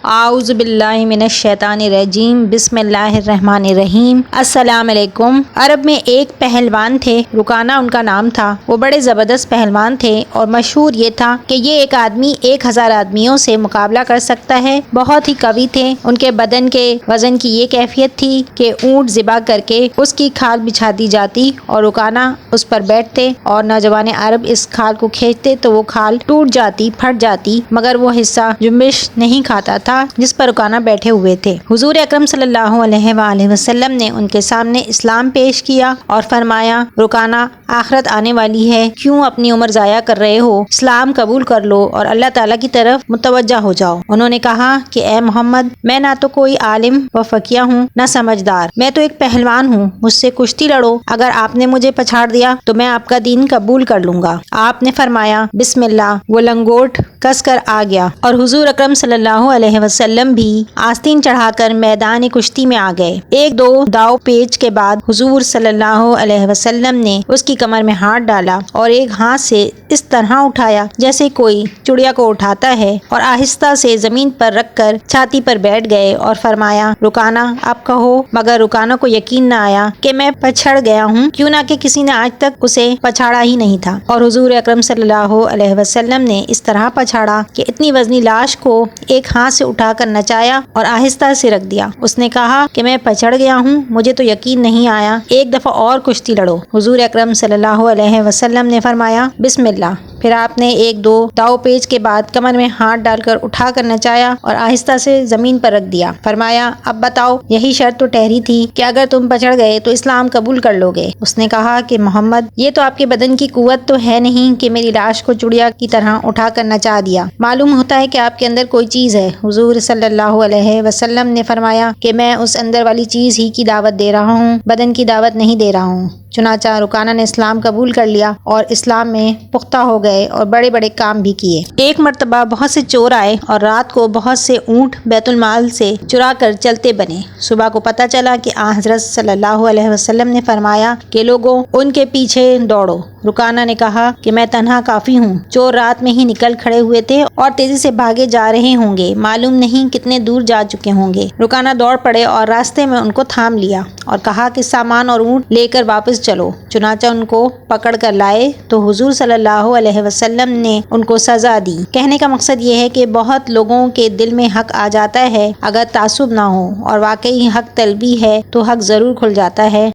اعوذ باللہ من الشیطان الرجیم بسم اللہ الرحمن الرحیم۔ السلام علیکم۔ عرب میں ایک پہلوان تھے، رکانہ ان کا نام تھا۔ وہ بڑے زبردست پہلوان تھے اور مشہور یہ تھا کہ یہ ایک آدمی 1000 آدمیوں سے مقابلہ کر سکتا ہے۔ بہت ہی قوی تھے۔ ان کے بدن کے وزن کی یہ کیفیت تھی کہ اونٹ ذبح کر کے اس کی کھال بچھا دی جاتی اور رکانہ اس پر بیٹھتے اور نوجوان عرب اس کھال کو کھینچتے تو وہ کھال ٹوٹ جاتی، پھٹ جاتی، مگر وہ حصہ جنبش نہیں کھاتا تھا جس پر رکانہ بیٹھے ہوئے تھے۔ حضور اکرم صلی اللہ علیہ وآلہ وسلم نے ان کے سامنے اسلام پیش کیا اور فرمایا، رکانہ آخرت آنے والی ہے، کیوں اپنی عمر ضائع کر رہے ہو؟ اسلام قبول کر لو اور اللہ تعالیٰ کی طرف متوجہ ہو جاؤ۔ انہوں نے کہا کہ اے محمد، میں نہ تو کوئی عالم و فقیہ ہوں نہ سمجھدار، میں تو ایک پہلوان ہوں، مجھ سے کشتی لڑو، اگر آپ نے مجھے پچھاڑ دیا تو میں آپ کا دین قبول کر لوں گا۔ آپ نے فرمایا بسم اللہ، وہ لنگوٹ کس کر آ گیا اور حضور اکرم صلی اللہ علیہ وسلم بھی آستین چڑھا کر میدان کشتی میں آ گئے۔ ایک دو داؤ پیچ کے بعد حضور صلی اللہ علیہ وسلم نے اس کی کمر میں ہاتھ ڈالا اور ایک ہاتھ سے اس طرح اٹھایا جیسے کوئی چڑیا کو اٹھاتا ہے اور آہستہ سے زمین پر رکھ کر چھاتی پر بیٹھ گئے اور فرمایا، رکانہ آپ کہو۔ مگر رکانہ کو یقین نہ آیا کہ میں پچھڑ گیا ہوں، کیوں نہ کہ کسی نے آج تک اسے پچھاڑا ہی نہیں تھا، اور حضور اکرم صلی اللہ علیہ وسلم نے اس طرح پچھاڑا کہ اتنی وزنی لاش کو ایک ہاتھ سے اٹھا کر نچایا اور آہستہ سے رکھ دیا۔ اس نے کہا کہ میں پچھڑ گیا ہوں، مجھے تو یقین نہیں آیا، ایک دفعہ اور کشتی لڑو۔ حضور اکرم صلی اللہ علیہ وسلم نے فرمایا بسم اللہ۔ پھر آپ نے ایک دو داؤ پیچ کے بعد کمر میں ہاتھ ڈال کر اٹھا کر نچایا اور آہستہ سے زمین پر رکھ دیا۔ فرمایا اب بتاؤ، یہی شرط تو ٹھہری تھی کہ اگر تم پچھڑ گئے تو اسلام قبول کر لو گے۔ اس نے کہا کہ محمد، یہ تو آپ کے بدن کی قوت تو ہے نہیں کہ میری لاش کو چڑیا کی طرح اٹھا کر نچا دیا، معلوم ہوتا ہے کہ آپ کے اندر کوئی چیز ہے۔ حضور صلی اللہ علیہ وسلم نے فرمایا کہ میں اس اندر والی چیز ہی کی دعوت دے رہا ہوں، بدن کی دعوت نہیں دے رہا ہوں۔ چنانچہ رکانہ نے اسلام قبول کر لیا اور اسلام میں پختہ ہو گئے اور بڑے بڑے کام بھی کیے۔ ایک مرتبہ بہت سے چور آئے اور رات کو بہت سے اونٹ بیت المال سے چرا کر چلتے بنے۔ صبح کو پتہ چلا کہ حضرت صلی اللہ علیہ وسلم نے فرمایا کہ لوگوں ان کے پیچھے دوڑو۔ رکانہ نے کہا کہ میں تنہا کافی ہوں، چور رات میں ہی نکل کھڑے ہوئے تھے اور تیزی سے بھاگے جا رہے ہوں گے، معلوم نہیں کتنے دور جا چکے ہوں گے۔ رکانہ دوڑ پڑے اور راستے میں ان کو تھام لیا اور کہا کہ سامان اور اونٹ لے کر واپس چلو۔ چنانچہ ان کو پکڑ کر لائے تو حضور صلی اللہ علیہ وسلم نے ان کو سزا دی۔ کہنے کا مقصد یہ ہے کہ بہت لوگوں کے دل میں حق آ جاتا ہے، اگر تعصب نہ ہو اور واقعی حق طلبی ہے تو حق ضرور کھل جاتا ہے۔